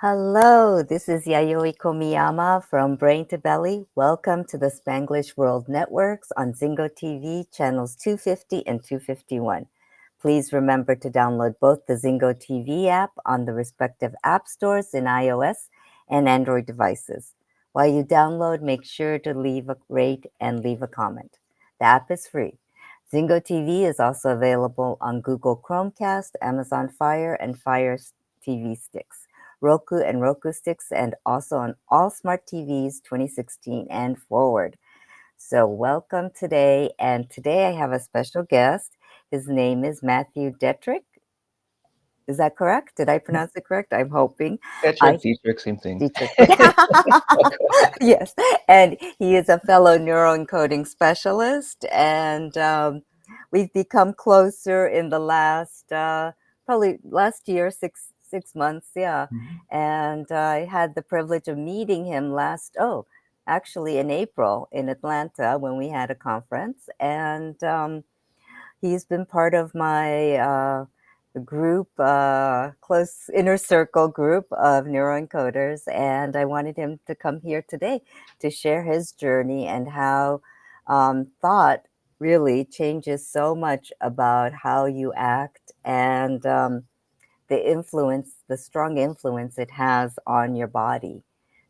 Hello, this is Yayoi Komiyama from Brain to Belly. Welcome to the Spanglish World Networks on Zingo TV channels 250 and 251. Please remember to download both the Zingo TV app on the respective app stores in iOS and Android devices. While you download, make sure to leave a rate and leave a comment. The app is free. Zingo TV is also available on Google Chromecast, Amazon Fire, and Fire TV sticks. Roku and Roku sticks, and also on all smart TVs 2016 and forward. So welcome today. And today I have a special guest. His name is Matthew Detrick. Is that correct? Did I pronounce it correct? I'm hoping. Detrick, I Detrick, same thing. Dietrich. Yes, and he is a fellow neuroencoding specialist, and we've become closer in the last probably last year, six months, yeah. Mhm. And I had the privilege of meeting him actually in April in Atlanta when we had a conference, and he's been part of my group, close inner circle group of neuroencoders, and I wanted him to come here today to share his journey and how thought really changes so much about how you act and the strong influence it has on your body.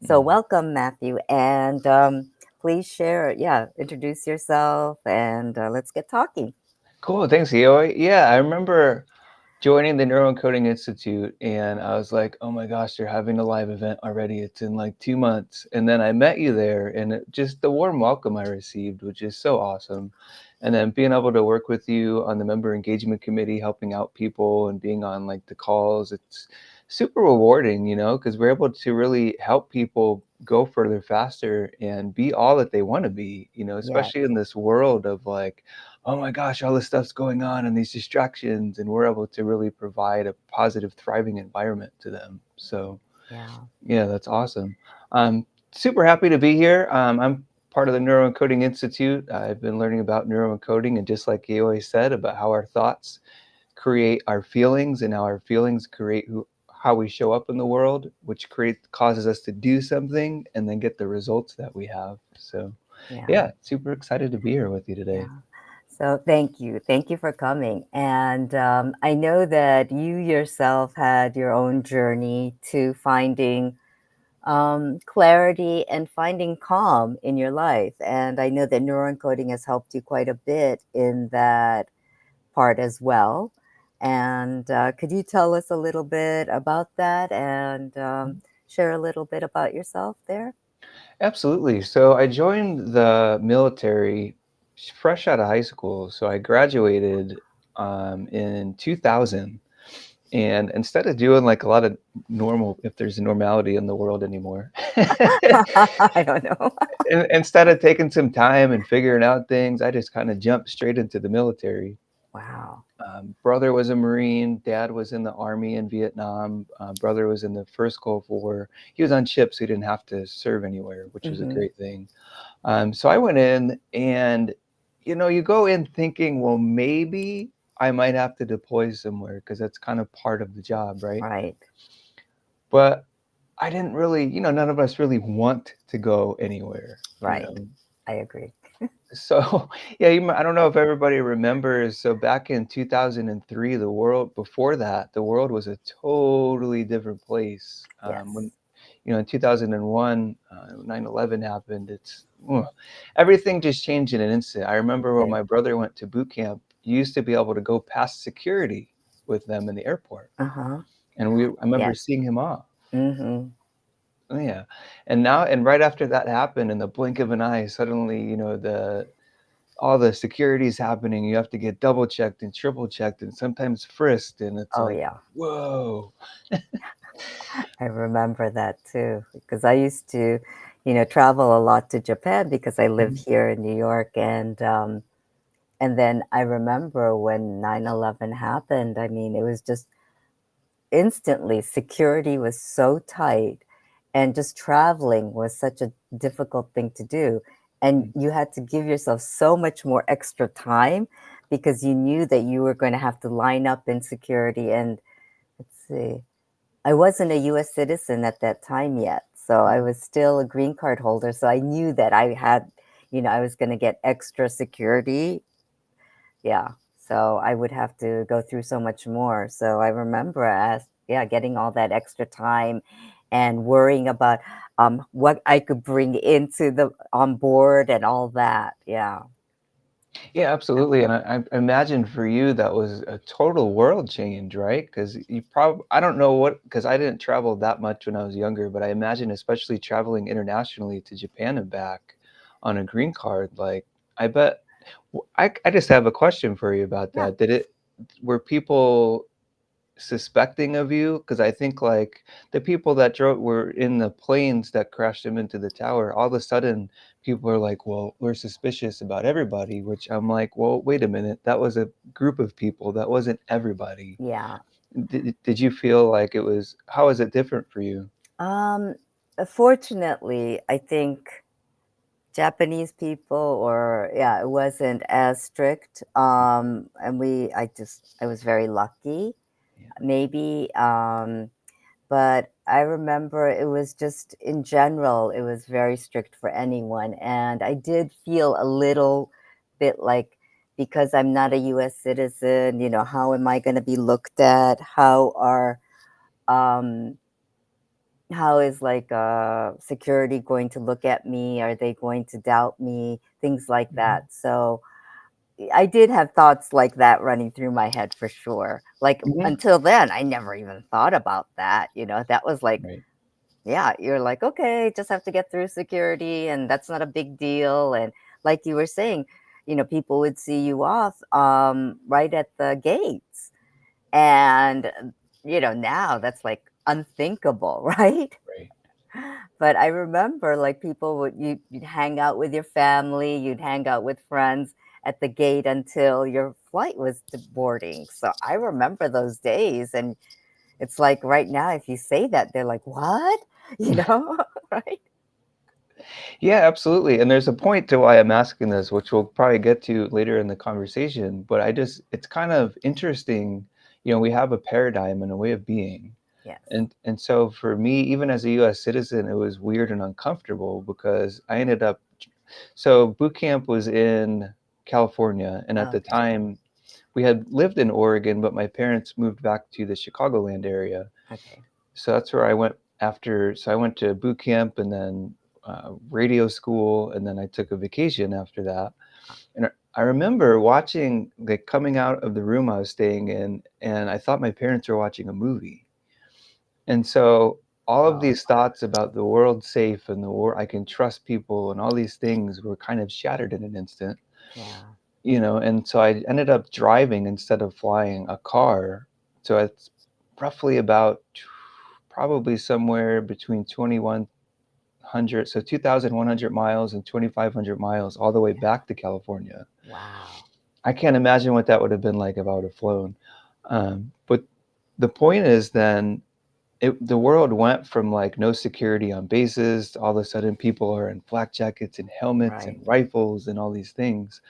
So, Mm. welcome, Matthew, and please share, introduce yourself, and let's get talking. Cool, thanks, Eoi. Yeah, I remember joining the Neuroencoding Institute, and I was like, "Oh my gosh, they're having a live event already! It's in like 2 months." And then I met you there, and just the warm welcome I received, which is so awesome. And then being able to work with you on the member engagement committee, helping out people, and being on like the calls, it's super rewarding, because we're able to really help people go further faster and be all that they want to be, Yes. especially in this world of like, oh my gosh, all this stuff's going on and these distractions, and we're able to really provide a positive, thriving environment to them. So, Yeah. yeah, that's awesome. I'm super happy to be here. I'm part of the Neuroencoding Institute. I've been learning about neuroencoding, and just like you always said, about how our thoughts create our feelings, and how our feelings create how we show up in the world, which causes us to do something and then get the results that we have. So, Yeah. yeah, super excited to be here with you Yeah. today. So thank you. Thank you for coming. And I know that you yourself had your own journey to finding clarity and finding calm in your life. And I know that neuroencoding has helped you quite a bit in that part as well. And could you tell us a little bit about that and share a little bit about yourself there? Absolutely. So I joined the military fresh out of high school. So I graduated in 2000. And instead of doing like a lot of normal, if there's a normality in the world anymore, I don't know. instead of taking some time and figuring out things, I just kind of jumped straight into the military. Wow. Brother was a Marine. Dad was in the Army in Vietnam. Brother was in the first Gulf War. He was on ships, so he didn't have to serve anywhere, which was a Hmm. great thing. So I went in, and you go in thinking, well, maybe I might have to deploy somewhere because that's kind of part of the job, right? Right. But I didn't really, none of us really want to go anywhere. Right. I agree. So, yeah, I don't know if everybody remembers. So back in 2003, before that, the world was a totally different place. Yes. In 2001, 9/11 happened. Everything just changed in an instant. I remember when Okay. my brother went to boot camp, you used to be able to go past security with them in the airport. Uh-huh. And I remember Yes. seeing him off. Mm-hmm. Oh, yeah. And right after that happened, in the blink of an eye, suddenly, all the security is happening. You have to get double checked and triple checked and sometimes frisked. And it's Oh, like, yeah. whoa. I remember that too, because I used to, travel a lot to Japan because I live Mhm. here in New York, and then I remember when 9/11 happened. I mean, it was just instantly security was so tight, and just traveling was such a difficult thing to do. And you had to give yourself so much more extra time because you knew that you were going to have to line up in security and let's see. I wasn't a US citizen at that time yet. So I was still a green card holder. So I knew that I had, I was going to get extra security. Yeah. So I would have to go through so much more. So I remember getting all that extra time and worrying about what I could bring into the on board and all that. Yeah. Yeah, absolutely. And I imagine for you that was a total world change, right? Because you probably, I don't know what, because I didn't travel that much when I was younger, but I imagine especially traveling internationally to Japan and back on a green card, like, I bet, I just have a question for you about Yeah. that. Were people suspecting of you? Because I think like the people that drove were in the planes that crashed them into the tower. All of a sudden, people are like, "Well, we're suspicious about everybody," which I'm like, "Well, wait a minute. That was a group of people. That wasn't everybody." Yeah. Did you feel like it was? How is it different for you? Um, Fortunately, I think Japanese people or yeah, it wasn't as strict. And I was very lucky, Yeah. maybe. But I remember it was just in general, it was very strict for anyone. And I did feel a little bit like because I'm not a US citizen, how am I going to be looked at? Um, how is like security going to look at me? Are they going to doubt me? Things like Mhm. that. So I did have thoughts like that running through my head for sure. Like Mhm. until then, I never even thought about that. That was like, Right. yeah, you're like, okay, just have to get through security and that's not a big deal. And like you were saying, people would see you off right at the gates. And, now that's like unthinkable, right? Right. But I remember like you'd hang out with your family, you'd hang out with friends at the gate until your flight was boarding. So I remember those days, and it's like right now if you say that they're like, "What?" You know, right? Yeah, absolutely. And there's a point to why I'm asking this, which we'll probably get to later in the conversation. But it's kind of interesting. We have a paradigm and a way of being. Yes. And so for me, even as a US citizen, it was weird and uncomfortable because I ended up, so boot camp was in California. And at the Okay. time, we had lived in Oregon, but my parents moved back to the Chicagoland area. Okay. So that's where I went after. So I went to boot camp and then radio school, and then I took a vacation after that. And I remember watching, like, coming out of the room I was staying in, and I thought my parents were watching a movie. And so all of Oh, these thoughts about the world safe and the war, I can trust people, and all these things were kind of shattered in an instant. yeah. And so I ended up driving instead of flying a car. So it's roughly about probably somewhere between 2100, so 2,100 miles and 2,500 miles all the way back to California. Wow. I can't imagine what that would have been like if I would have flown. But the point is then the world went from like no security on bases to all of a sudden people are in flak jackets and helmets and Right. rifles and all these things.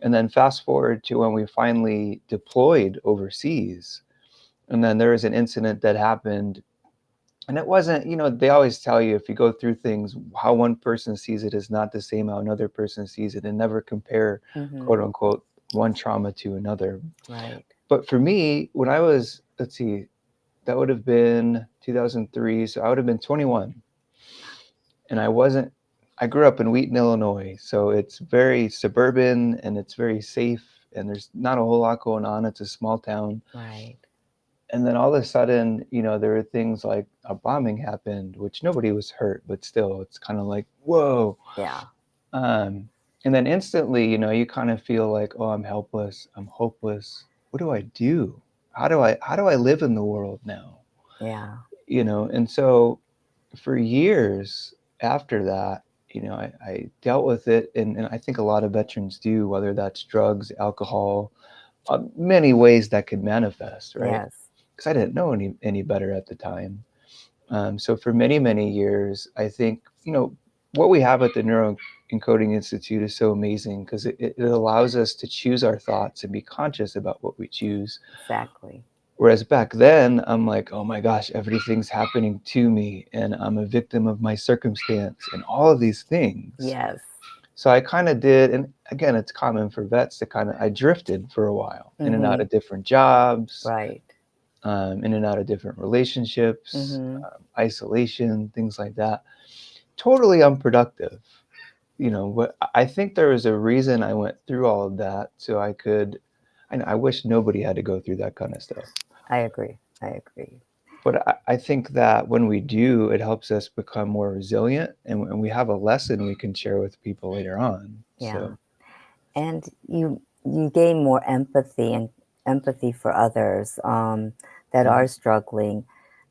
And then fast forward to when we finally deployed overseas. And then there was an incident that happened. And it wasn't, they always tell you if you go through things, how one person sees it is not the same how another person sees it, and never compare, Mm-hmm. quote unquote, one trauma to another. Right. But for me, when I was, let's see, that would have been 2003. So I would have been 21. And I grew up in Wheaton, Illinois. So it's very suburban and it's very safe. And there's not a whole lot going on. It's a small town. Right. And then all of a sudden, there were things like a bombing happened, which nobody was hurt, but still, it's kind of like, whoa. Yeah. Um, and then instantly, you kind of feel like, oh, I'm helpless, I'm hopeless. What do I do? How do I live in the world now? Yeah. And so for years after that, I dealt with it, and I think a lot of veterans do, whether that's drugs, alcohol, many ways that could manifest, right? Yes. Because I didn't know any better at the time. So for many, many years, I think, what we have at the Neuroencoding Institute is so amazing because it allows us to choose our thoughts and be conscious about what we choose, Exactly. Whereas back then, I'm like, oh my gosh, everything's happening to me, and I'm a victim of my circumstance, and all of these things. Yes. So I kind of did, and again, it's common for vets to I drifted for a while, in and out Mm-hmm. of different jobs, Right. in and out of different relationships, Mm-hmm. isolation, things like that. Totally unproductive. But I think there was a reason I went through all of that so I could. I wish nobody had to go through that kind of stuff. I agree. I agree. But I think that when we do, it helps us become more resilient, and we have a lesson we can share with people later on. Yeah. So, And you gain more empathy for others that mhm, are struggling,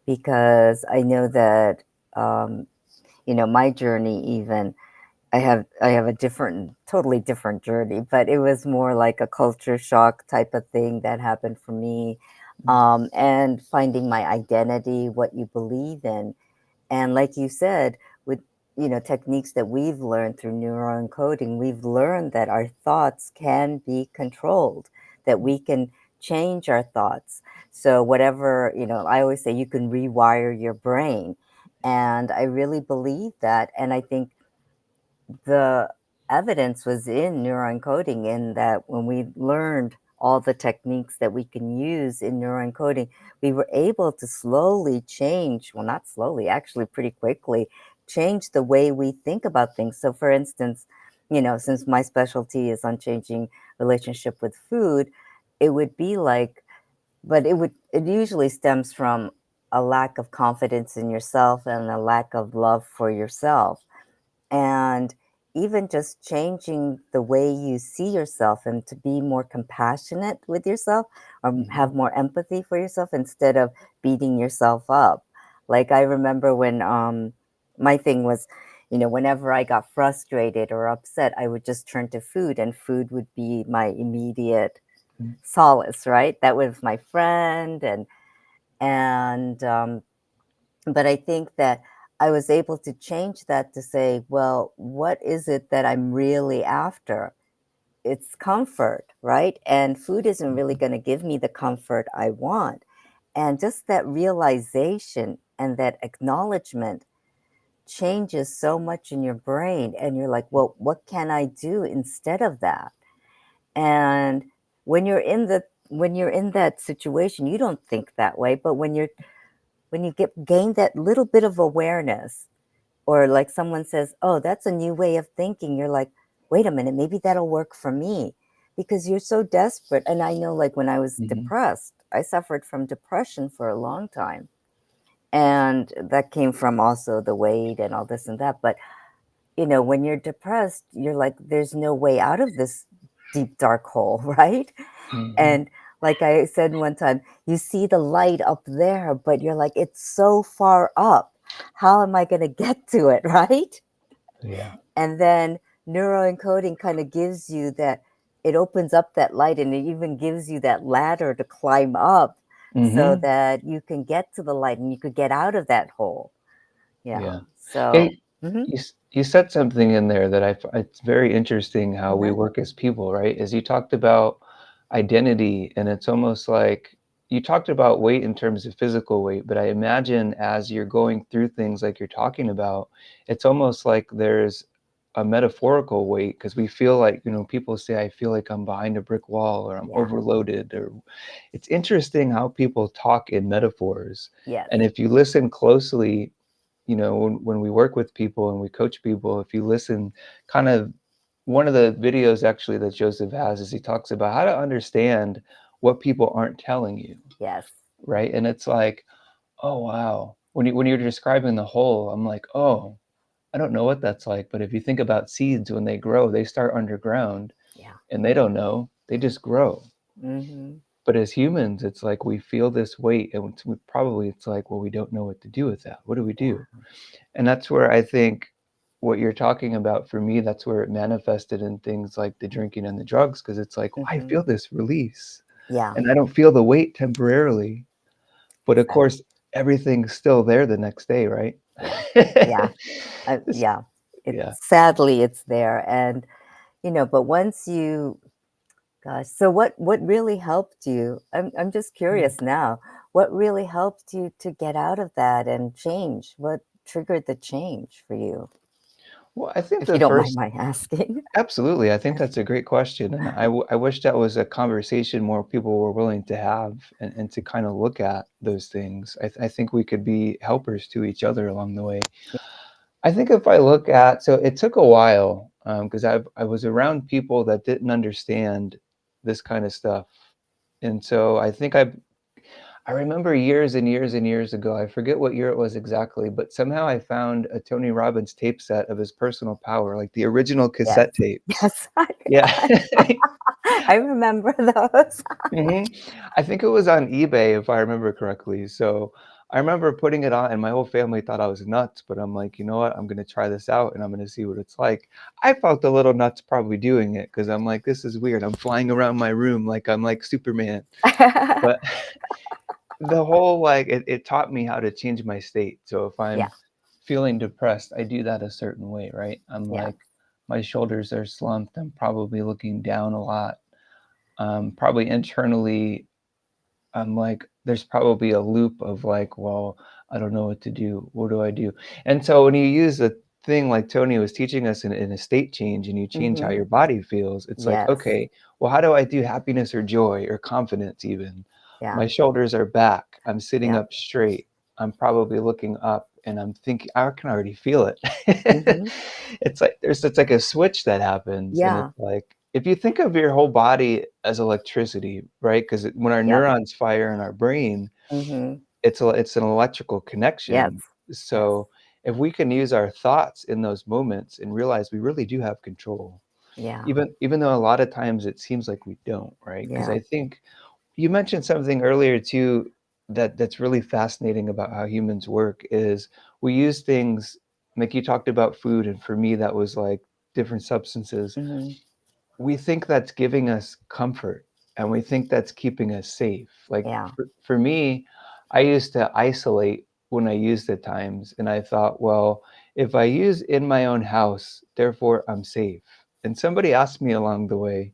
because I know that um, my journey, even I have a totally different journey, but it was more like a culture shock type of thing that happened for me, mm, and finding my identity, what you believe in. And like you said, with techniques that we've learned through neuroencoding, we've learned that our thoughts can be controlled, that we can change our thoughts. So whatever, I always say you can rewire your brain. And I really believe that. And I think the evidence was in neuroencoding, in that when we learned all the techniques that we can use in neuroencoding, we were able to slowly change, well, not slowly, actually pretty quickly, change the way we think about things. So for instance, since my specialty is on changing relationship with food, it would be like, but it usually stems from a lack of confidence in yourself and a lack of love for yourself. And even just changing the way you see yourself, and to be more compassionate with yourself, or mhm, have more empathy for yourself instead of beating yourself up. Like I remember when my thing was, whenever I got frustrated or upset, I would just turn to food, and food would be my immediate mm, solace, right? That was my friend. And but I think that I was able to change that to say, well, what is it that I'm really after? It's comfort, right? And food isn't really mhm, going to give me the comfort I want. And just that realization and that acknowledgement changes so much in your brain. And you're like, well, what can I do instead of that? And when you're in the when you're in that situation, you don't think that way. But when you gain that little bit of awareness, or like someone says, oh, that's a new way of thinking, you're like, wait a minute, maybe that'll work for me, because you're so desperate. And I know, like when I was mhm, depressed, I suffered from depression for a long time, and that came from also the weight and all this and that. But when you're depressed, you're like, there's no way out of this deep dark hole, right? mhm. And like I said one time, you see the light up there, but you're like, it's so far up. How am I going to get to it, right? Yeah. And then neuroencoding kind of gives you that, it opens up that light, and it even gives you that ladder to climb up so Mhm. that you can get to the light and you could get out of that hole. Yeah. Yeah. So, Hey, mhm, you said something in there that it's very interesting how we okay. work as people, right? As you talked about identity, and it's almost like you talked about weight in terms of physical weight, but I imagine as you're going through things like you're talking about, it's almost like there's a metaphorical weight, because we feel like, people say, I feel like I'm behind a brick wall, or I'm Yeah. overloaded, or it's interesting how people talk in metaphors. Yes. And if you listen closely, when we work with people and we coach people, if you listen, kind of one of the videos actually that Joseph has is he talks about how to understand what people aren't telling you, Yes. right? And it's like, oh wow, when you're describing the whole, I'm like, oh, I don't know what that's like, but if you think about seeds, when they grow, they start underground, Yeah. and they don't know, they just grow. Hmm. But as humans, it's like we feel this weight, and it's like, well, we don't know what to do with that. What do we do? Yeah. And that's where I think what you're talking about, for me, that's where it manifested in things like the drinking and the drugs, because it's like, oh, I Hmm. feel this release, Yeah. and I don't feel the weight temporarily. But of Exactly. course, everything's still there the next day, right? Yeah. Yeah. It's- Yeah. It's yeah. sadly it's there. And but once you Gosh, so what really helped you? I'm just Mm. curious now. What really helped you to get out of that and change? What triggered the change for you? Well, I think If you the don't mind first my asking. absolutely, I think that's a great question, and I wish that was a conversation more people were willing to have and to kinda look at those things. I think we could be helpers to each other along the way. I think if I look at so it took a while, because I was around people that didn't understand this kinda stuff, and so I remember years and years and years ago, I forget what year it was exactly, but somehow I found a Tony Robbins tape set of his Personal Power, like the original Yes. cassette tapes. Yes. Yeah. I remember those. Mhm. I think it was on eBay, if I remember correctly, so I remember putting it on, and my whole family thought I was nuts, but I'm like, "You know what? I'm gonna try this out, and I'm gonna see what it's like." I felt a little nuts probably doing it because 'cause I'm like, "This is weird. I'm flying around my room like I'm like Superman." But the whole, like it taught me how to change my state, so if Yeah, I'm feeling depressed, I do that a certain way, right? I'm yeah. like, my shoulders are slumped, I'm probably looking down a lot, probably internally I'm like, there's probably a loop of like, well, I don't know what to do. What do I do? And so when you use a thing like Tony was teaching us in a state change and you change how Mhm. your body feels, it's like, Yes. okay, well, how do I do happiness or joy or confidence even? Yeah, My shoulders are back. I'm sitting yeah. up straight. I'm probably looking up and I'm thinking, I can already feel it. Mhm. It's like a switch that happens. And Yeah. it's like, if you think of your whole body as electricity, right? Because when our Yep. neurons fire in our brain, Mhm. it's an electrical Yes. connection. Yes. So if we can use our thoughts in those moments and realize we really do have control, Yeah. even though a lot of times it seems like we don't, right? Because Yeah. I think you mentioned something earlier too that's really fascinating about how humans work is we use things like you talked about food, and for me that was like different substances. Mhm. We think that's giving us comfort and we think that's keeping us safe. Like Yeah. for me, I used to isolate when I used at times, and I thought, well, if I use in my own house, therefore I'm safe. And somebody asked me along the way,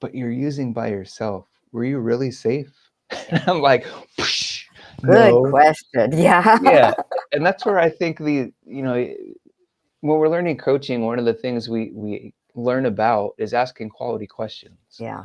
but you're using by yourself. Were you really safe? Yeah. And I'm like, "Psh, Good no. question. Yeah. Yeah. And that's where I think when we're learning coaching, one of the things we learn about is asking quality questions. Yeah.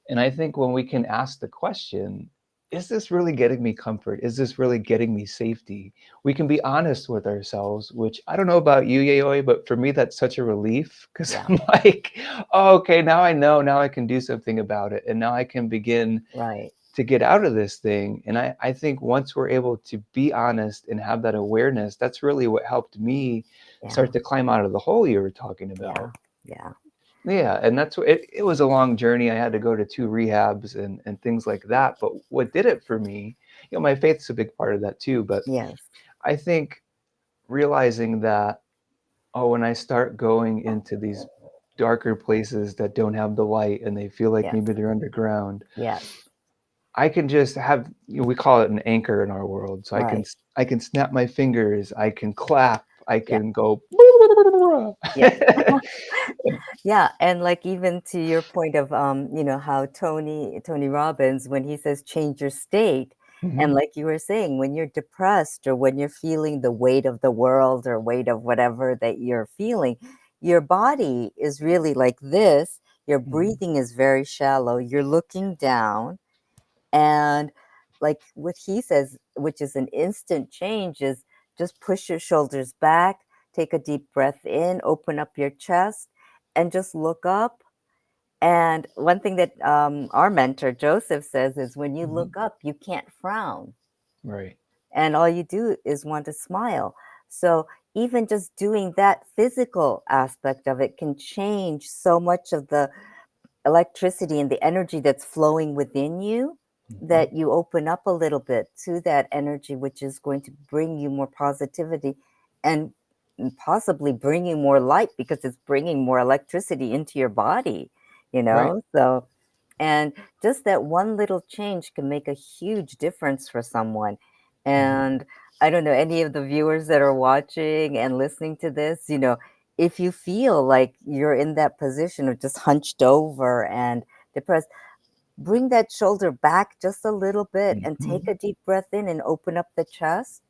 And I think when we can ask the question, is this really getting me comfort? Is this really getting me safety? We can be honest with ourselves, which I don't know about you, Yayoi, but for me, that's such a relief because Yeah. I'm like, oh, okay, now I know, now I can do something about it. And now I can begin Right. to get out of this thing. And I think once we're able to be honest and have that awareness, that's really what helped me Yeah. start to climb out of the hole you were talking about. Yeah. Yeah. Yeah, and that's what it was a long journey. I had to go to 2 rehabs and things like that, but what did it for me, my faith's a big part of that too, but Yes. I think realizing that, oh, when I start going into these darker places that don't have the light and they feel like Yes. maybe they're underground, Yes. I can just have, we call it an anchor in our world. So Right. I can snap my fingers, I can clap, I Yeah. can go. Yes. Yeah, and like even to your point of how Tony Robbins when he says change your state, and Mhm, like you were saying, when you're depressed or when you're feeling the weight of the world or weight of whatever that you're feeling, your body is really like this. Your mhm, breathing is very shallow. You're looking down, and like what he says, which is an instant change, is just push your shoulders back, take a deep breath in, open up your chest, and just look up. And one thing that our mentor Joseph says is when you mhm. look up, you can't frown. Right. And all you do is want to smile. So even just doing that physical aspect of it can change so much of the electricity and the energy that's flowing within you, Mhm. that you open up a little bit to that energy, which is going to bring you more positivity and possibly bring you more light because it's bringing more electricity into your body, Right. So, and just that one little change can make a huge difference for someone. Mhm. And I don't know, any of the viewers that are watching and listening to this, if you feel like you're in that position of just hunched over and depressed, bring that shoulder back just a little bit and take Mhm. a deep breath in and open up the chest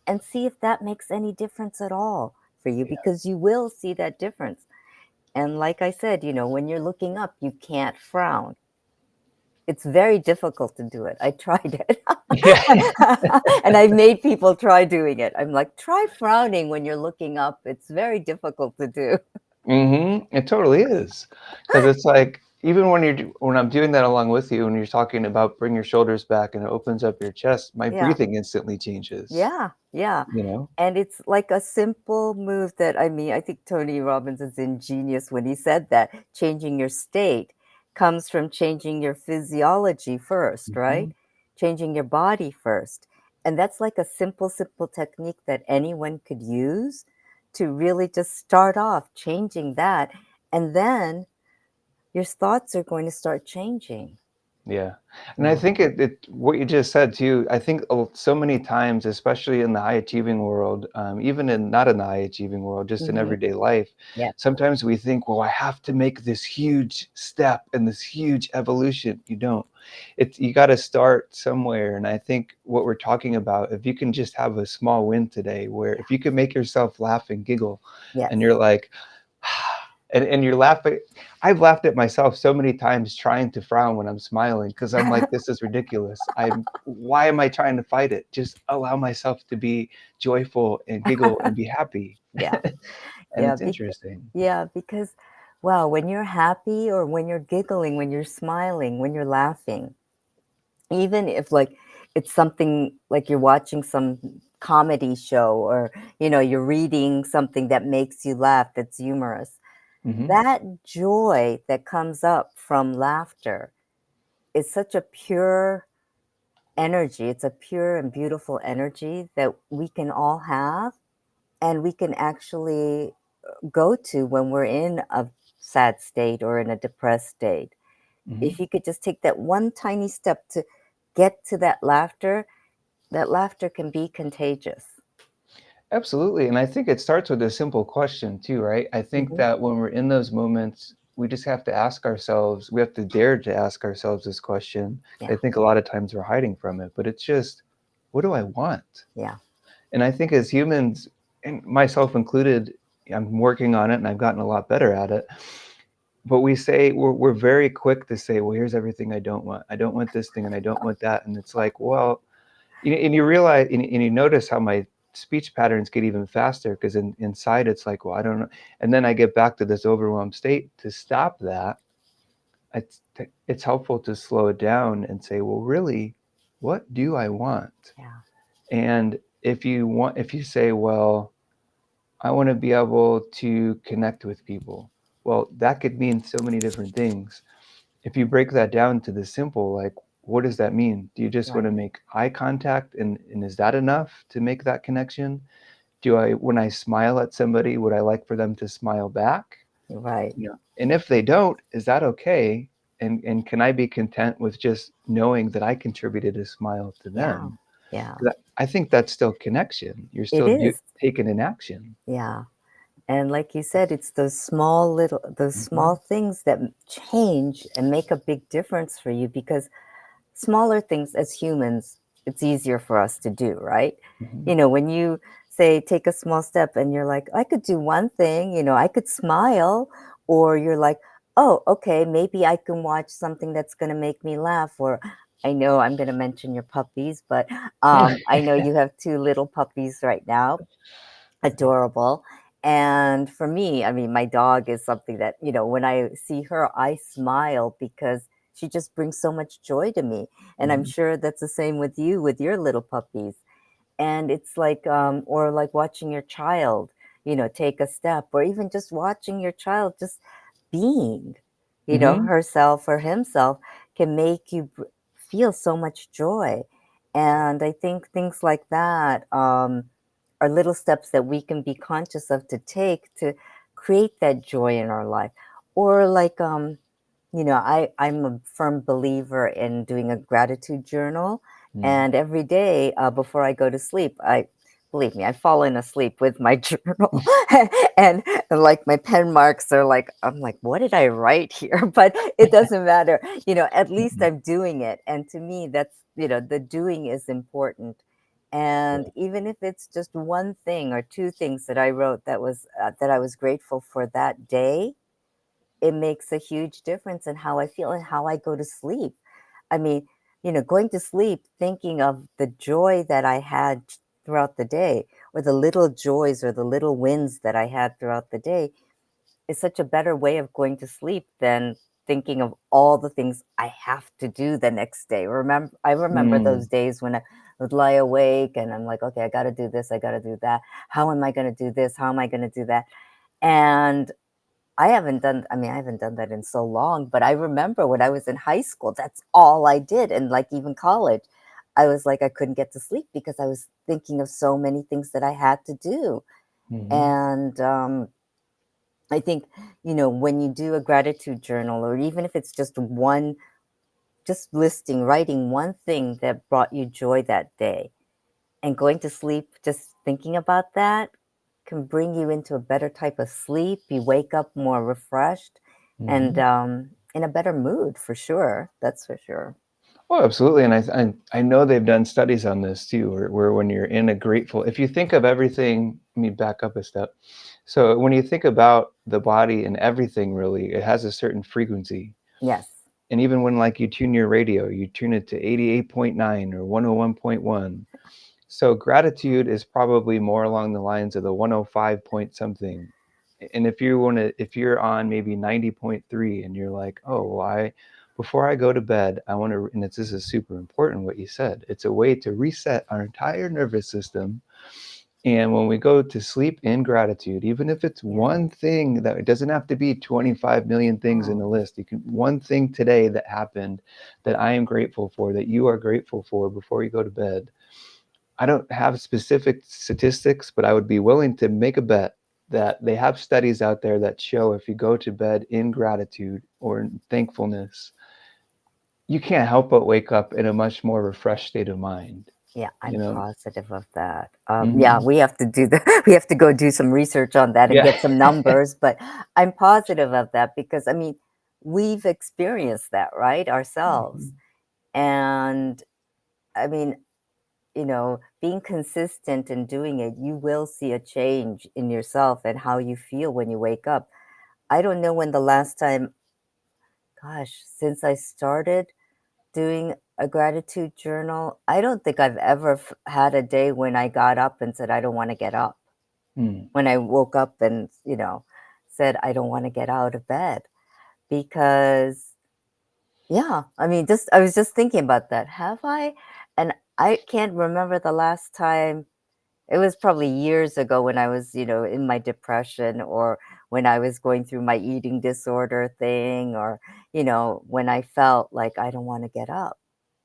and see if that makes any difference at all for you, Yeah. because you will see that difference. And like I said, when you're looking up, you can't frown. It's very difficult to do it. I tried it. Yeah. And I've made people try doing it. I'm like, try frowning when you're looking up. It's very difficult to do. It totally is, because it's like, even when I'm doing that along with you, when you're talking about bring your shoulders back and it opens up your chest, my Yeah. breathing instantly changes, Yeah. Yeah. you know? And it's like a simple move that, I mean, I think Tony Robbins is ingenious when he said that changing your state comes from changing your physiology first, right? Mhm. Changing your body first. And that's like a simple, simple technique that anyone could use to really just start off changing that. And then your thoughts are going to start changing. Yeah, and I Yeah. think it what you just said too, I think so many times, especially in the high achieving world, even in not in the high achieving world, just in Hmm. everyday life, Yeah. sometimes we think, well, I have to make this huge step and this huge evolution. You don't. You got to start somewhere, and I think what we're talking about, if you can just have a small win today, where if you can make yourself laugh and giggle, Yes. and you're like, and you're laughing. I've laughed at myself so many times trying to frown when I'm smiling because I'm like, this is ridiculous. Why am I trying to fight it? Just allow myself to be joyful and giggle and be happy. Yeah. And Yeah. it's interesting. Yeah, because wow, when you're happy or when you're giggling, when you're smiling, when you're laughing, even if like it's something like you're watching some comedy show, or you're reading something that makes you laugh, that's humorous, Hmm. that joy that comes up from laughter is such a pure energy. It's a pure and beautiful energy that we can all have, and we can actually go to when we're in a sad state or in a depressed state. If Hmm. you could just take that one tiny step to get to that laughter can be contagious. Absolutely. And I think it starts with a simple question too, right? I think Hmm. that when we're in those moments, we just have to ask ourselves, we have to dare to ask ourselves this question. Yeah, I think a lot of times we're hiding from it, but it's just, what do I want? yeah, And I think as humans, and myself included, I'm working on it and I've gotten a lot better at it. But we're very quick to say, well, here's everything I don't want. I don't want this thing and I don't want that. And it's like, well, and you realize and you notice how my speech patterns get even faster because inside it's like, well, I don't know. And then I get back to this overwhelmed state. To stop that, it's helpful to slow it down and say, well, really, what do I want? yeah, And if you say, well, I want to be able to connect with people. Well, that could mean so many different things. If you break that down to the simple, like, what does that mean? Do you just want right, to make eye contact, and is that enough to make that connection? When I smile at somebody, would I like for them to smile back? right, And if they don't, is that okay? And can I be content with just knowing that I contributed a smile to yeah, them? yeah. 'Cause I think that's still connection. You're It still is, taking an action. yeah. And like you said, it's those small Mhm. things that change and make a big difference for you, because smaller things as humans, it's easier for us to do, right? Mhm. When you say take a small step and you're like, I could do one thing, I could smile, or you're like, oh, okay, maybe I can watch something that's going to make me laugh, or I know I'm going to mention your puppies, but I know you have two little puppies right now, adorable. And for me, I mean, my dog is something that, when I see her, I smile because she just brings so much joy to me. And I'm Mhm. sure that's the same with you, with your little puppies. And it's like, or like watching your child, take a step, or even just watching your child just being, Mhm. herself or himself, can make you feel so much joy. And I think things like that, are little steps that we can be conscious of to take to create that joy in our life. Or like, I'm a firm believer in doing a gratitude journal. Mm. And every day, before I go to sleep, I believe me, I've fallen asleep with my journal and, like my pen marks are like, I'm like, what did I write here? But it doesn't matter. At least Mhm. I'm doing it. And to me, the doing is important. And Yeah. even if it's just one thing or two things that I wrote that I was grateful for that day, it makes a huge difference in how I feel and how I go to sleep. I mean, going to sleep thinking of the joy that I had throughout the day, or the little joys or the little wins that I had throughout the day, is such a better way of going to sleep than thinking of all the things I have to do the next day. I remember those Mm. days when I would lie awake and I'm like, okay, I got to do this, I got to do that. How am I going to do this? How am I going to do that? And I haven't done that in so long, but I remember when I was in high school, that's all I did, and, like, even college. I was like, I couldn't get to sleep because I was thinking of so many things that I had to do, Mhm. and, I think, when you do a gratitude journal, or even if it's just writing one thing that brought you joy that day, and going to sleep just thinking about that can bring you into a better type of sleep. You wake up more refreshed and, Mhm. in a better mood for sure. That's for sure. Oh, absolutely, and I know they've done studies on this too, where when you're in a grateful if you think of everything let me back up a step. So, when you think about the body and everything really, it has a certain frequency, Yes. and even when, like, you tune your radio, you tune it to 88.9 or 101.1. So, gratitude is probably more along the lines of the 105 point something, and if you're on maybe 90.3 and you're like, "Oh, well, I before I go to bed, I wanna" and this is super important what you said. It's a way to reset our entire nervous system, and when we go to sleep in gratitude, even if it's Yeah. one thing that it doesn't have to be 25,000,000 things in Oh, the list. You can one thing today that happened that I am grateful for, that you are grateful for before you go to bed. I don't have specific statistics, but I would be willing to make a bet that they have studies out there that show if you go to bed in gratitude or in thankfulness, you can't help but wake up in a much more refreshed state of mind, yeah, you I'm know? positive of that. Yeah, Mhm. we have to we have to go do some research on that and Yeah. get some numbers, but I'm positive of that because, I mean, we've experienced that, right, ourselves. Mhm. And I mean, being consistent in doing it, you will see a change in yourself and how you feel when you wake up. I don't know when the last time, gosh, since I started doing a gratitude journal, I don't think I've ever had a day when I got up and said, I don't want to get up. Mm. When I woke up and, said, I don't want to get out of bed because, yeah, I mean, I was just thinking about that. Have I? And I can't remember the last time. It was probably years ago when I was, in my depression, or when I was going through my eating disorder thing, or, when I felt like I don't want to get up.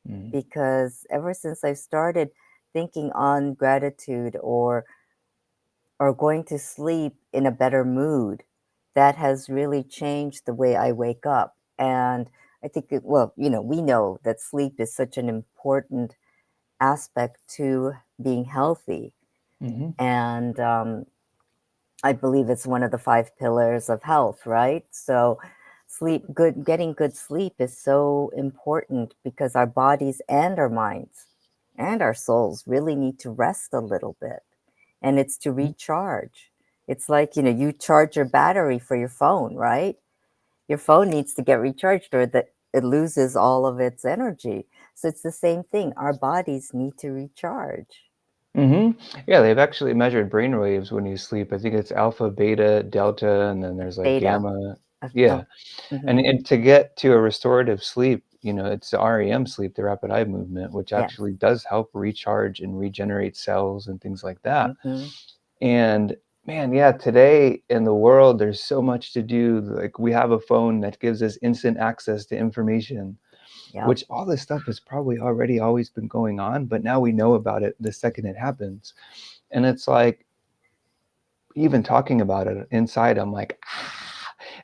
Mm. Because ever since I started thinking on gratitude, or going to sleep in a better mood, that has really changed the way I wake up. And I think, well, we know that sleep is such an important aspect to being healthy. Mhm. And I believe it's one of the five pillars of health, right? So, getting good sleep is so important because our bodies and our minds and our souls really need to rest a little bit. And it's to Mhm. recharge. It's like, you charge your battery for your phone, right? Your phone needs to get recharged, or that it loses all of its energy. So it's the same thing. Our bodies need to recharge. Mhm. Yeah, they've actually measured brain waves when you sleep. I think it's alpha, beta, delta, and then there's, like, Theta. gamma. Oh, Yeah. hmm, And to get to a restorative sleep, it's the REM sleep, the rapid eye movement, which yes. actually does help recharge and regenerate cells and things like that. Hmm. And man, yeah, today in the world, there's so much to do. Like we have a phone that gives us instant access to information, Yep. which all this stuff has probably already always been going on, but now we know about it the second it happens. And it's like, even talking about it inside, I'm like, ah.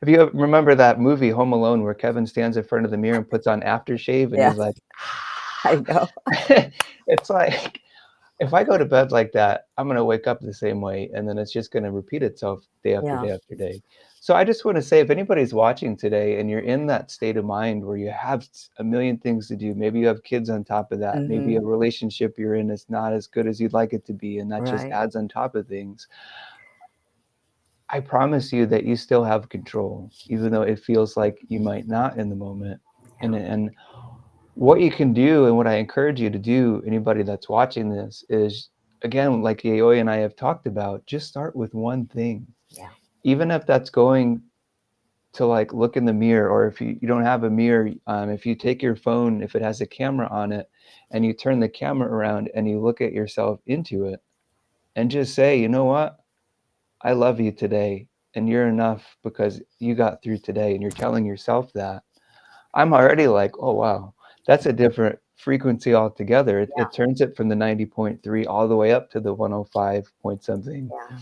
If you remember that movie Home Alone where Kevin stands in front of the mirror and puts on aftershave and he's Yes, like, I know. it's like, if I go to bed like that, I'm gonna wake up the same way, and then it's just gonna repeat itself day after Yeah. day after day. So I just wanna say if anybody's watching today and you're in that state of mind where you have a million things to do, maybe you have kids on top of that, maybe a Mhm. relationship you're in is not as good as you'd like it to be, and that just Right. adds on top of things. I promise you that you still have control, even though it feels like you might not in the moment. Yeah. And what you can do and what I encourage you to do, anybody that's watching this, is again, like Yayoi and I have talked about, just start with one thing. Yeah. Even if that's going to like look in the mirror, or if you don't have a mirror, if you take your phone, if it has a camera on it, and you turn the camera around and you look at yourself into it and just say, you know what? I love you today, and you're enough because you got through today, and you're telling yourself that. I'm already like, "Oh, wow, that's a different frequency altogether." It Yeah. turns it from the 90.3 all the way up to the 105 point something. Yeah.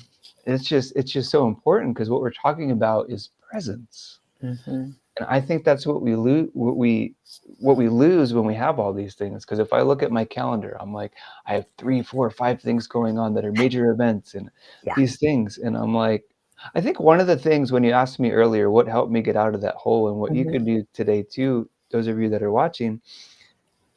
It's just so important because what we're talking about is presence. Mhm. And I think that's what we lose when we have all these things. Because if I look at my calendar, I'm like, I have 3, 4, 5 things going on that are major events and Yeah. these things, and I'm like I think one of the things when you asked me earlier what helped me get out of that hole and what you Mhm. can do today too, those of you that are watching,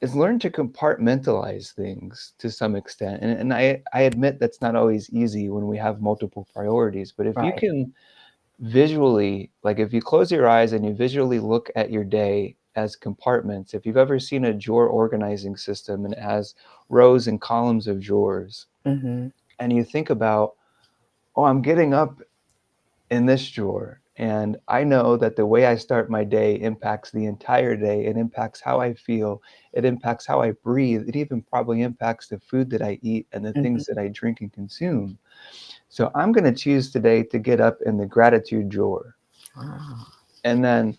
is learn to compartmentalize things to some extent. And I admit that's not always easy when we have multiple priorities, but if you Right. can visually, like if you close your eyes and you visually look at your day as compartments, if you've ever seen a drawer organizing system and it has rows and columns of drawers, Mhm. and you think about, oh, I'm getting up in this drawer, and I know that the way I start my day impacts the entire day. It impacts how I feel. It impacts how I breathe. It even probably impacts the food that I eat and the Mhm. things that I drink and consume. So I'm going to choose today to get up in the gratitude drawer. Wow. And then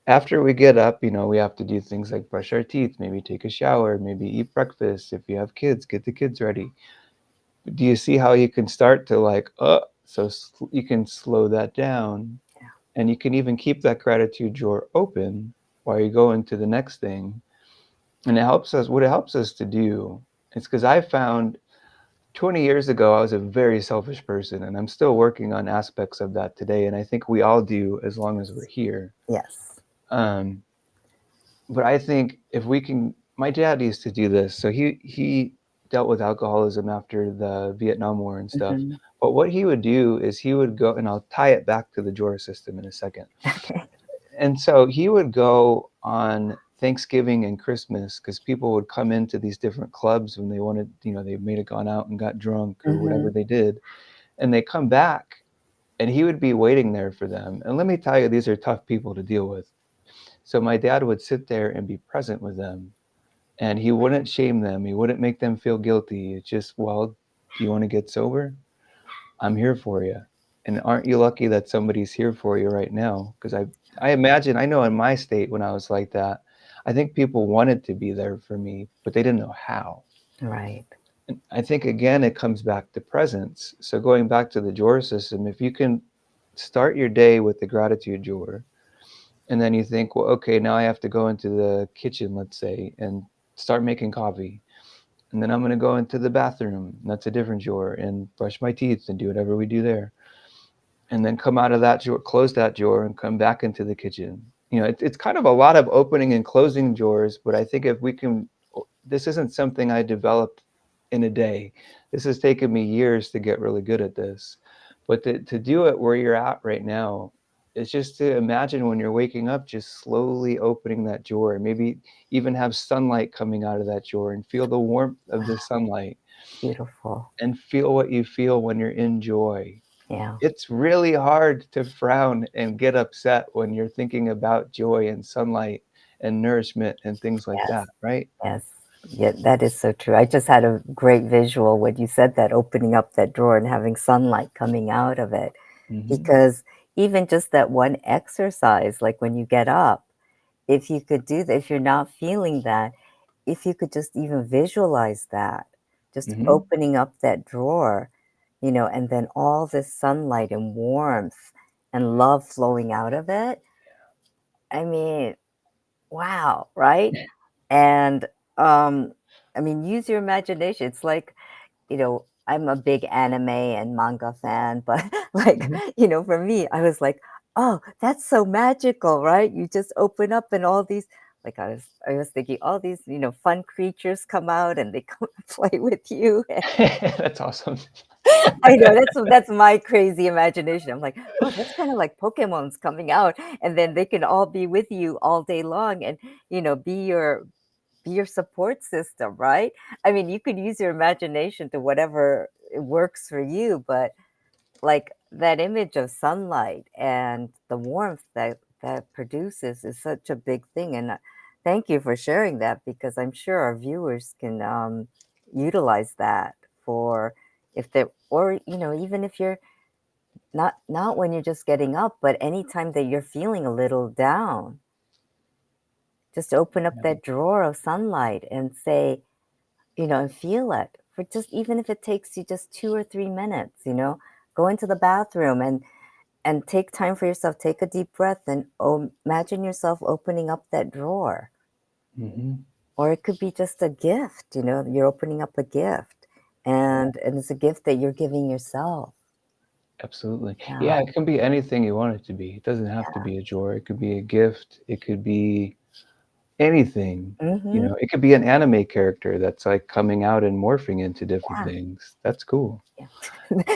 after we get up, we have to do things like brush our teeth, maybe take a shower, maybe eat breakfast. If you have kids, get the kids ready. Do you see how you can start to like, so you can slow that down, Yeah. and you can even keep that gratitude drawer open while you go into the next thing. And what it helps us to do is because I found 20 years ago, I was a very selfish person, and I'm still working on aspects of that today. And I think we all do as long as we're here. Yes. Um, but I think if we can, my dad used to do this. So he dealt with alcoholism after the Vietnam War and stuff. Mhm. But what he would do is he would go, and I'll tie it back to the drawer system in a second. Okay. And so he would go on Thanksgiving and Christmas because people would come into these different clubs when they wanted, they may have gone out and got drunk or whatever Mhm. they did, and they come back, and he would be waiting there for them. And let me tell you, these are tough people to deal with. So my dad would sit there and be present with them, and he wouldn't shame them. He wouldn't make them feel guilty. It's just, well, do you want to get sober? I'm here for you. And aren't you lucky that somebody's here for you right now? Because I imagine, I know in my state when I was like that, I think people wanted to be there for me, but they didn't know how. Right. And I think again, it comes back to presence. So going back to the drawer system, if you can start your day with the gratitude drawer, and then you think, well, okay, now I have to go into the kitchen, let's say, and start making coffee. And then I'm going to go into the bathroom, and that's a different drawer, and brush my teeth and do whatever we do there, and then come out of that drawer, close that drawer, and come back into the kitchen. It's kind of a lot of opening and closing drawers, but I think if we can, this isn't something I developed in a day. This has taken me years to get really good at this. But to do it where you're at right now, is just to imagine when you're waking up, just slowly opening that drawer, maybe even have sunlight coming out of that drawer and feel the warmth of the Wow. sunlight Beautiful. and feel what you feel when you're in joy. Yeah. It's really hard to frown and get upset when you're thinking about joy and sunlight and nourishment and things like Yes. that, right? Yes. Yeah, that is so true. I just had a great visual when you said that, opening up that drawer and having sunlight coming out of it. Mhm. Because even just that one exercise, like when you get up, if you could do that, if you're not feeling that, if you could just even visualize that, just Mhm. opening up that drawer, and then all this sunlight and warmth and love flowing out of it. I mean, wow, right? And, um, I mean, use your imagination. It's like, I'm a big anime and manga fan, but like, Mhm. for me, I was like, oh, that's so magical, right? You just open up and all these, like I was thinking all these, fun creatures come out and they come and play with you. That's awesome. I know that's my crazy imagination. I'm like, oh, that's kind of like Pokemon's coming out, and then they can all be with you all day long, and be your support system, right? I mean, you could use your imagination to whatever it works for you, but like that image of sunlight and the warmth that produces is such a big thing. And thank you for sharing that because I'm sure our viewers can utilize that for if they or even if you're not when you're just getting up, but anytime that you're feeling a little down, just open up Yeah. that drawer of sunlight and say, and feel it for just even if it takes you just 2 or 3 minutes, go into the bathroom and take time for yourself. Take a deep breath and imagine yourself opening up that drawer. Mhm. Or it could be just a gift, you're opening up a gift Yeah. and it's a gift that you're giving yourself. Absolutely. Yeah. Yeah, it can be anything you want it to be. It doesn't have to be a drawer. It could be a gift. It could be anything. Mm-hmm. It could be an anime character that's like coming out and morphing into different Yeah. things. That's cool. Yeah.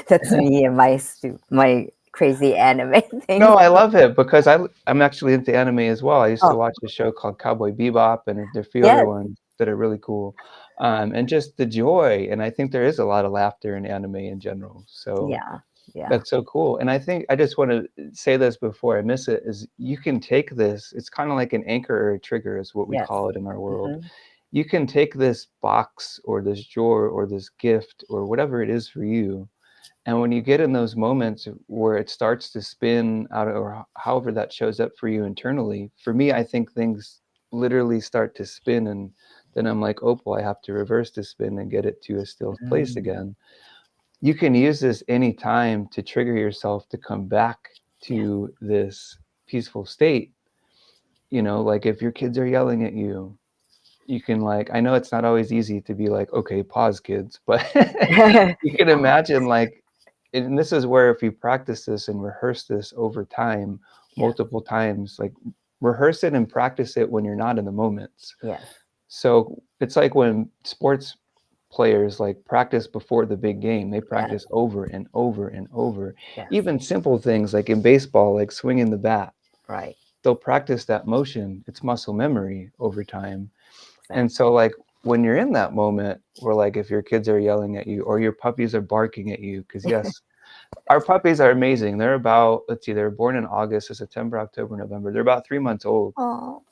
That's me and my crazy anime things. No, I love it because I'm actually into anime as well. I used to Oh, watch a show called Cowboy Bebop, and there are a few other yes. ones that are really cool. And just the joy, and I think there is a lot of laughter in anime in general. So Yeah. Yeah. that's so cool, and I think I just wanna say this before I miss it, is you can take this it's kinda like an anchor or a trigger is what we Yes. call it in our world. Hmm. You can take this box or this drawer or this gift or whatever it is for you, and when you get in those moments where it starts to spin out or however that shows up for you internally, for me, I think things literally start to spin, and then I'm like, "Oh, well, I have to reverse the spin and get it to a still place Mm. again." You can use this anytime to trigger yourself to come back Yes. to this peaceful state. Like if your kids are yelling at you, you can like, I know it's not always easy to be like, okay, pause, kids, but you can imagine like, and this is where if you practice this and rehearse this over time, Yeah. multiple times, like rehearse it and practice it when you're not in the moments. Yes. So it's like when sports players like practice before the big game, they Yes. practice over and over and over. Yes. Even simple things like in baseball, like swinging the bat, Right. they'll practice that motion. It's muscle memory over time. And so, Exactly. like, when you're in that moment where, like, if your kids are yelling at you or your puppies are barking at you, because yes, our puppies are amazing. They're about, let's see, they were born in August, so September, October, November. They're about 3 months old, Oh,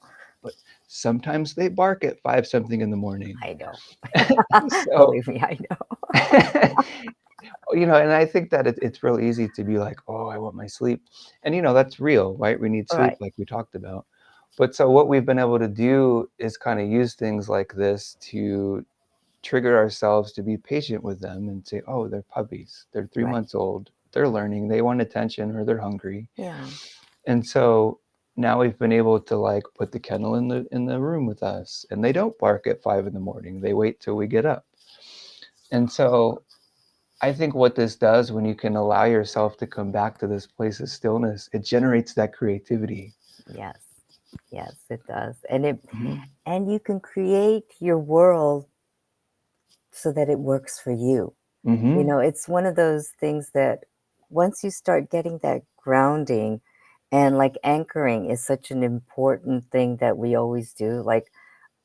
but sometimes they bark at five something in the morning. I know. So, Believe me, I know. and I think that it's real easy to be like, oh, I want my sleep. And, that's real, right? We need All sleep, right. like we talked about. But so what we've been able to do is kind of use things like this to trigger ourselves to be patient with them and say, oh, they're puppies. They're three Right. months old. They're learning. They want attention or they're hungry. Yeah. And so now we've been able to like put the kennel in the room with us, and they don't bark at 5 in the morning. They wait till we get up. And so I think what this does when you can allow yourself to come back to this place of stillness, it generates that creativity. Yes. Yes, it does. And you can create your world so that it works for you. Mm-hmm. It's one of those things that once you start getting that grounding and like anchoring is such an important thing that we always do. Like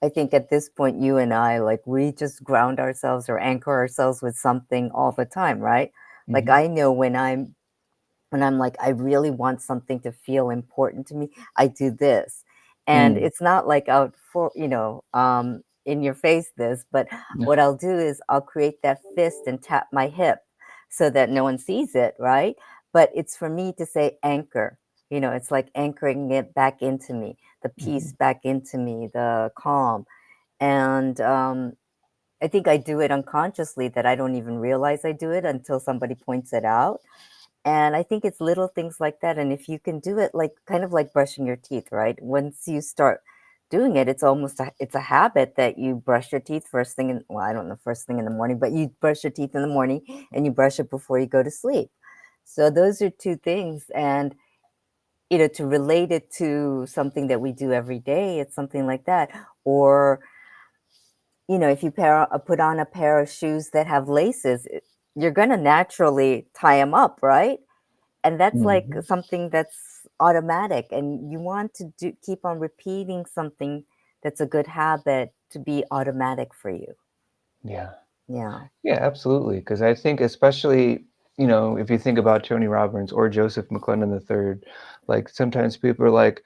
I think at this point, you and I, like, we just ground ourselves or anchor ourselves with something all the time, right? Like, Mm-hmm. I know when I'm like, I really want something to feel important to me, I do this. And Mm. it's not like out for, in your face this, but Yeah. what I'll do is I'll create that fist and tap my hip so that no one sees it, right? But it's for me to say anchor. It's like anchoring it back into me, the Mm-hmm. peace back into me, the calm. And I think I do it unconsciously that I don't even realize I do it until somebody points it out. And I think it's little things like that. And if you can do it like kind of like brushing your teeth, right? Once you start doing it. It's a habit that you brush your teeth first thing in, well, I don't know, first thing in the morning, but you brush your teeth in the morning and you brush it before you go to sleep. So those are two things. And to relate it to something that we do every day, it's something like that. Or, if you put on a pair of shoes that have laces, you're going to naturally tie them up, right? And that's like Mhm. something that's automatic. And you want to keep on repeating something that's a good habit to be automatic for you. Yeah. Yeah. Yeah, absolutely. Because I think especially, if you think about Tony Robbins or Joseph McClendon III, like sometimes people are like,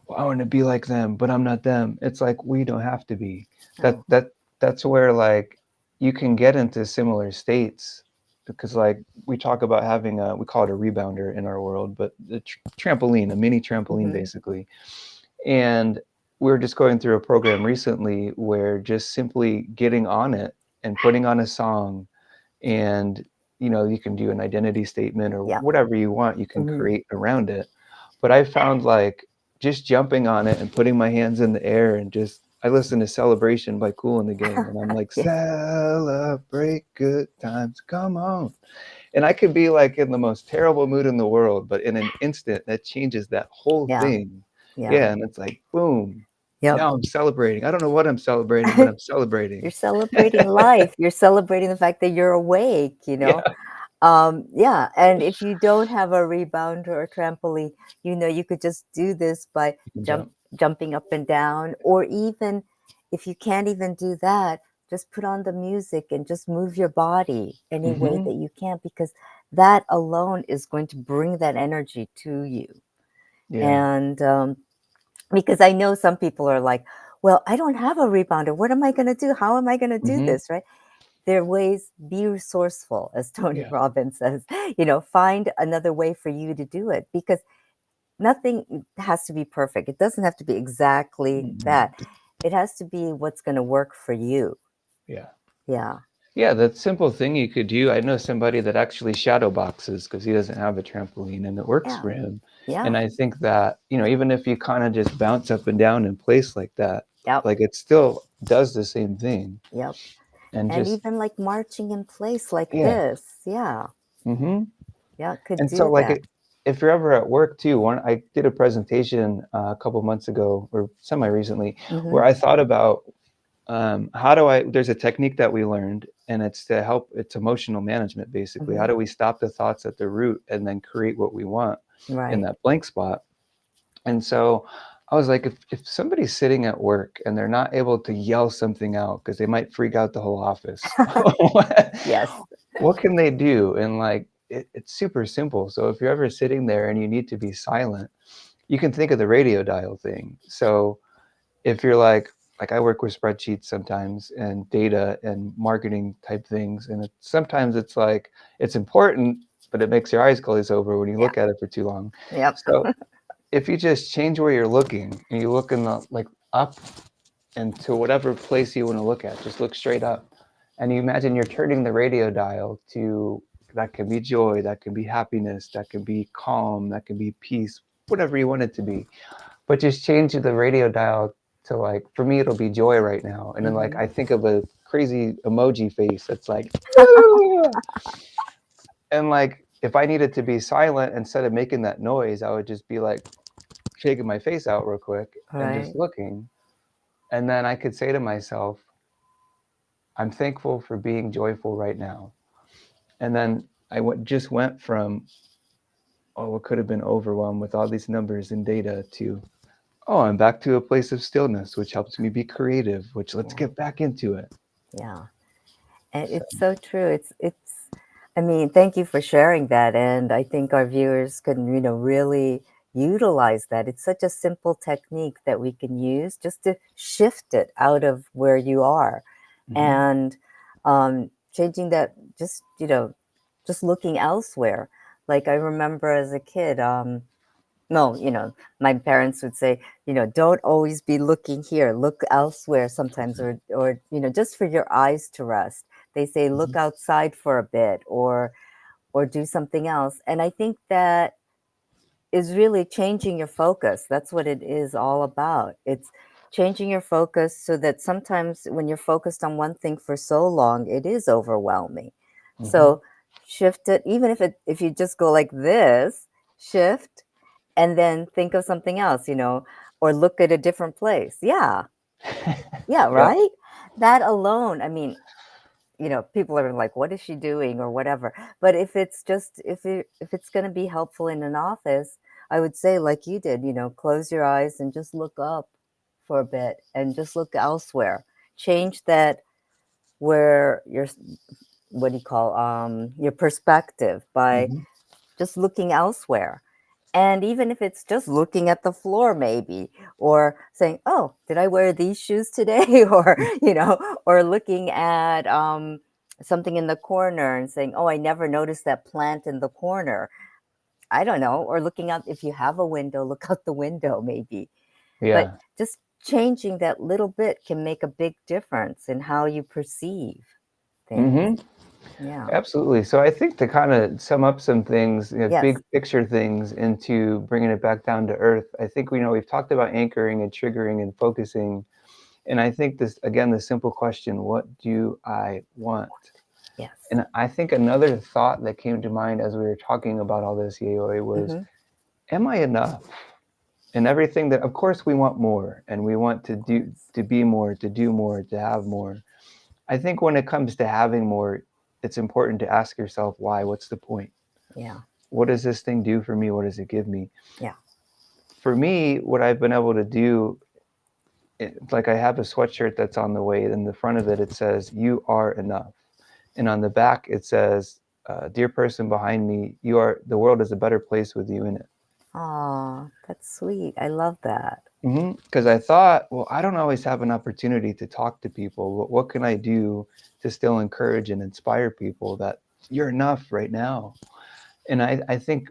"Well, I want to be like them, but I'm not them." It's like we don't have to be. That Oh. that that's where like you can get into similar states because like we talk about having we call it a rebounder in our world, but the trampoline, a mini trampoline Hmm. basically. And we were just going through a program recently where just simply getting on it and putting on a song and you can do an identity statement or Yeah. whatever you want you can Hmm. create around it. But I found like just jumping on it and putting my hands in the air and just I listen to Celebration by Kool and the Gang and I'm like Yeah. celebrate good times, come on. And I could be like in the most terrible mood in the world, but in an instant that changes that whole Yeah. thing. Yeah. Yeah, and it's like boom, Yep. now I'm celebrating. I don't know what I'm celebrating, but I'm celebrating. You're celebrating life. You're celebrating the fact that you're awake. Yeah. Yeah, and if you don't have a rebounder or trampoline, you could just do this by You can jump jump. jumping up and down, or even if you can't even do that, just put on the music and just move your body any way Hmm. that you can, because that alone is going to bring that energy to you. Yeah. And because I know some people are like, well, I don't have a rebounder. What am I going to do? How am I going to do Hmm. this? Right? There are ways, be resourceful, as Tony Yeah. Robbins says, find another way for you to do it, because nothing has to be perfect. It doesn't have to be exactly Mhm. that. It has to be what's going to work for you. Yeah. Yeah. Yeah, that simple thing you could do. I know somebody that actually shadow boxes because he doesn't have a trampoline and it works Yeah. for him. Yeah. And I think that, even if you kind of just bounce up and down in place like that, Yep. like it still does the same thing. Yep. And And just, even like marching in place like yeah. this. Yeah. Hmm. Yeah. Could And so do like that. if you're ever at work too, I did a presentation a couple months ago or semi recently Mm-hmm. where I thought about how do I there's a technique that we learned and it's emotional management basically. Mm-hmm. How do we stop the thoughts at the root and then create what we want in Right. that blank spot? And so I was like, if somebody's sitting at work and they're not able to yell something out because they might freak out the whole office, Yes. what can they do? And like it's super simple. So if you're ever sitting there and you need to be silent, you can think of the radio dial thing. So if you're like I work with spreadsheets sometimes and data and marketing type things, and sometimes it's like it's important, but it makes your eyes glaze over when you Yeah. look at it for too long. Yep. So if you just change where you're looking and you look in the like up and to whatever place you want to look at, just look straight up, and you imagine you're turning the radio dial to that can be joy, that can be happiness, that can be calm, that can be peace, whatever you want it to be, but just change the radio dial to like for me it'll be joy right now, and then like Mm-hmm. I think of a crazy emoji face that's like "Ah!" And like if I needed to be silent instead of making that noise I would just be like shaking my face out real quick and just Right. looking, and then I could say to myself, I'm thankful for being joyful right now. And then just went from oh it could have been overwhelmed with all these numbers and data to oh, I'm back to a place of stillness, which helps me be creative, which let's Yeah. get back into it. Yeah. And So, it's so true. I mean, thank you for sharing that. And I think our viewers can, really utilize that. It's such a simple technique that we can use just to shift it out of where you are, mhm, and changing that, just looking elsewhere. Like I remember as a kid, no, my parents would say, don't always be looking here, look elsewhere sometimes, or, just for your eyes to rest. They say, mhm, look outside for a bit, or do something else. And I think that is really changing your focus. That's what it is all about. It's changing your focus so that sometimes when you're focused on one thing for so long, it is overwhelming. Mhm. So shift it, even if you just go like this, shift and then think of something else, or look at a different place. Yeah. Yeah, Yep. right? That alone, I mean, people are like, "What is she doing?" or whatever. But if it's going to be helpful in an office, I would say, like you did, close your eyes and just look up for a bit and just look elsewhere. Change that where your what do you call your perspective by Mhm. just looking elsewhere. And even if it's just looking at the floor, maybe, or saying, "Oh, did I wear these shoes today?" or, or looking at something in the corner and saying, "Oh, I never noticed that plant in the corner." I don't know. Or looking out, if you have a window, look out the window, maybe. But Yeah. just changing that little bit can make a big difference in how you perceive things. Mhm. Yeah. Absolutely. So I think to kinda sum up some things, big Yes. picture things into bringing it back down to earth, I think we've talked about anchoring and triggering and focusing, and I think this again, the simple question, "What do I want?" Yes. And I think another thought that came to mind as we were talking about all this, Yayoi, was, Mm-hmm. "Am I enough?" And everything that of course, we want more, and we want Of course. to be more, to do more, to have more. I think when it comes to having more, it's important to ask yourself, "Why? What's the point? Yeah. What does this thing do for me? What does it give me?" Yeah. For me, what I've been able to do, like I have a sweatshirt that's on the way, and the front of it, it says, "You are enough." And on the back, it says, "Dear person behind me, the world is a better place with you in it." Oh, that's sweet. I love that. Because I thought, well, I don't always have an opportunity to talk to people. What can I do to still encourage and inspire people that you're enough right now? And I think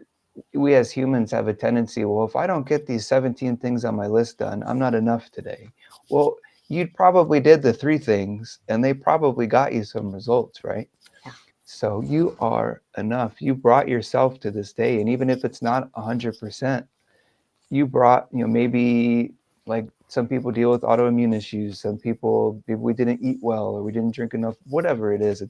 we as humans have a tendency, well, if I don't get these 17 things on my list done, I'm not enough today. Well, you probably did the three things and they probably got you some results, right? Yeah. So you are enough. You brought yourself to this day. And even if it's not 100%, you brought, maybe like some people deal with autoimmune issues. Some people, maybe we didn't eat well or we didn't drink enough, whatever it is.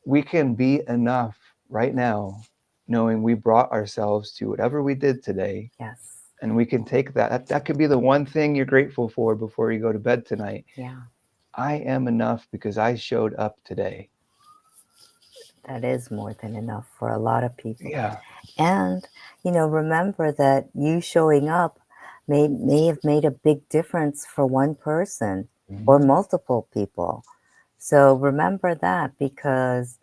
We can be enough right now, knowing we brought ourselves to whatever we did today, Yes. and we can take that could be the one thing you're grateful for before you go to bed tonight. Yeah. I am enough because I showed up today. That is more than enough for a lot of people. Yeah. And, remember that you showing up may have made a big difference for one person or Mhm. multiple people. So remember that, because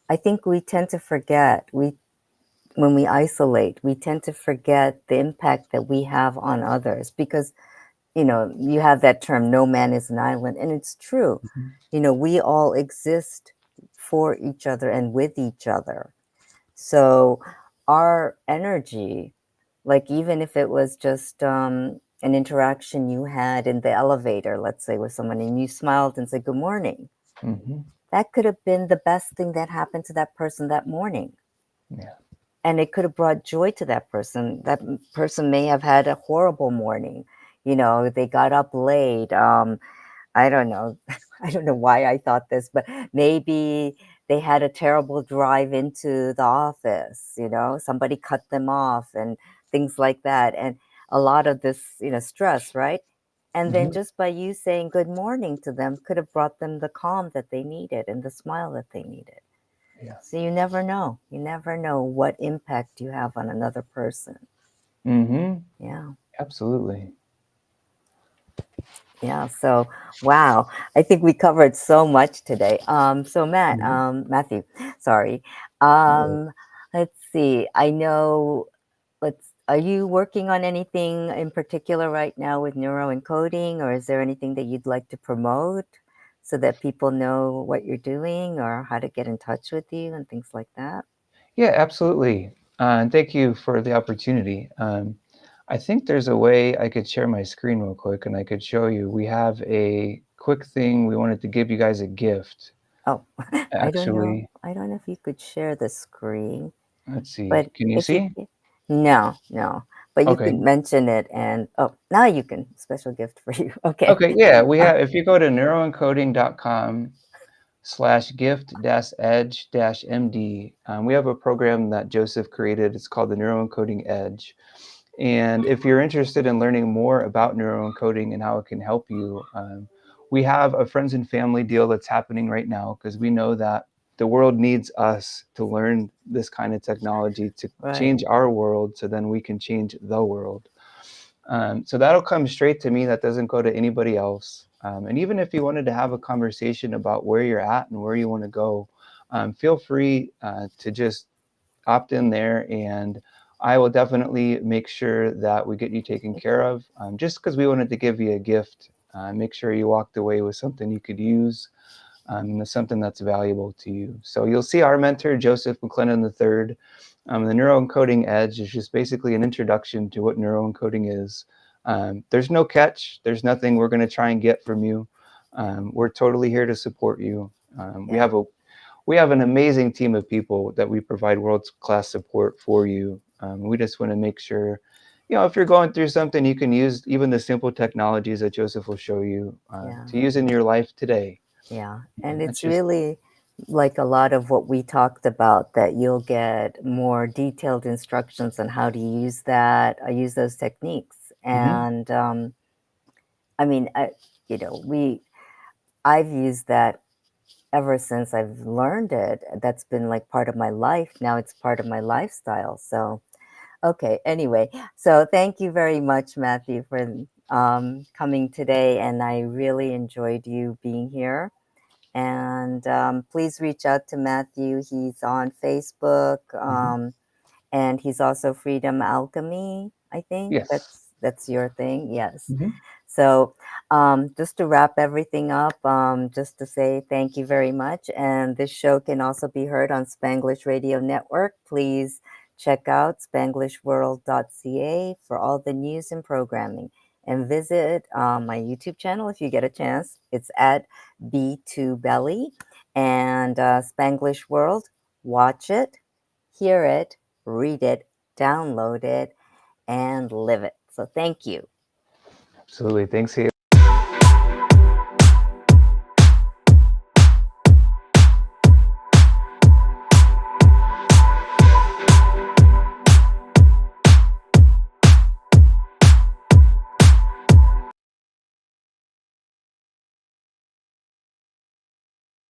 I think we tend to forget, when we isolate, we tend to forget the impact that we have on others, because you have that term, "no man is an island," and it's true. Mhm. We all exist for each other and with each other. So our energy, like even if it was just an interaction you had in the elevator, let's say, with someone, and you smiled and said, "Good morning," Mhm. that could have been the best thing that happened to that person that morning. Yeah. And it could have brought joy to that person. That person may have had a horrible morning. They got up late. I don't know. I don't know why I thought this, but maybe they had a terrible drive into the office, somebody cut them off and things like that. And a lot of this, stress, right? And then Mhm. just by you saying good morning to them could have brought them the calm that they needed and the smile that they needed. Yeah. So you never know. You never know what impact you have on another person. Mhm. Yeah. Absolutely. Yeah. So, wow. I think we covered so much today. So Mhm. Matthew, sorry. No. Let's see. I know, are you working on anything in particular right now with neuroencoding, or is there anything that you'd like to promote so that people know what you're doing or how to get in touch with you and things like that? Yeah, absolutely. And thank you for the opportunity. I think there's a way I could share my screen real quick and I could show you. We have a quick thing. We wanted to give you guys a gift. Oh, I don't know. Actually, I don't know if you could share the screen, let's see. but Can you if you see? no, no. but you Okay. could mention it and oh, now you can. Special gift for you. Okay. Okay, yeah, we have if you go to neuroencoding.com/gift-edge-MD, we have a program that Joseph created. It's called the Neuroencoding Edge. And if you're interested in learning more about neuroencoding and how it can help you, we have a friends and family deal that's happening right now because we know that the world needs us to learn this kind of technology to Right. change our world so then we can change the world. So that'll come straight to me. That doesn't go to anybody else. And even if you wanted to have a conversation about where you're at and where you want to go, feel free to just opt in there, and I will definitely make sure that we get you taken care of. Just because we wanted to give you a gift, make sure you walked away with something you could use, something that's valuable to you. So you'll see our mentor, Joseph McLennan III. The Neuroencoding Edge is just basically an introduction to what neuroencoding is. There's no catch. There's nothing we're going to try and get from you. We're totally here to support you. We Yeah. have a we have an amazing team of people that we provide world-class support for you. We just want to make sure, if you're going through something, you can use even the simple technologies that Joseph will show you Yeah. to use in your life today. Yeah. And And that's it's just, really like a lot of what we talked about that you'll get more detailed instructions on how to use that, use those techniques. mhm, And I mean, I've used that ever since I've learned it. That's been like part of my life. Now it's part of my lifestyle. So, okay. Anyway, so thank you very much, Matthew, for coming today. And I really enjoyed you being here. And please reach out to Matthew. He's on Facebook, mhm. and he's also Freedom Alchemy. I think Yes. that's your thing. Yes. Mhm. So just to wrap everything up, just to say thank you very much. And this show can also be heard on Spanglish Radio Network. Please check out spanglishworld.ca for all the news and programming. And visit my YouTube channel if you get a chance. It's at B2Belly and Spanglish World. Watch it, hear it, read it, download it, and live it. So thank you. Absolutely. Thanks,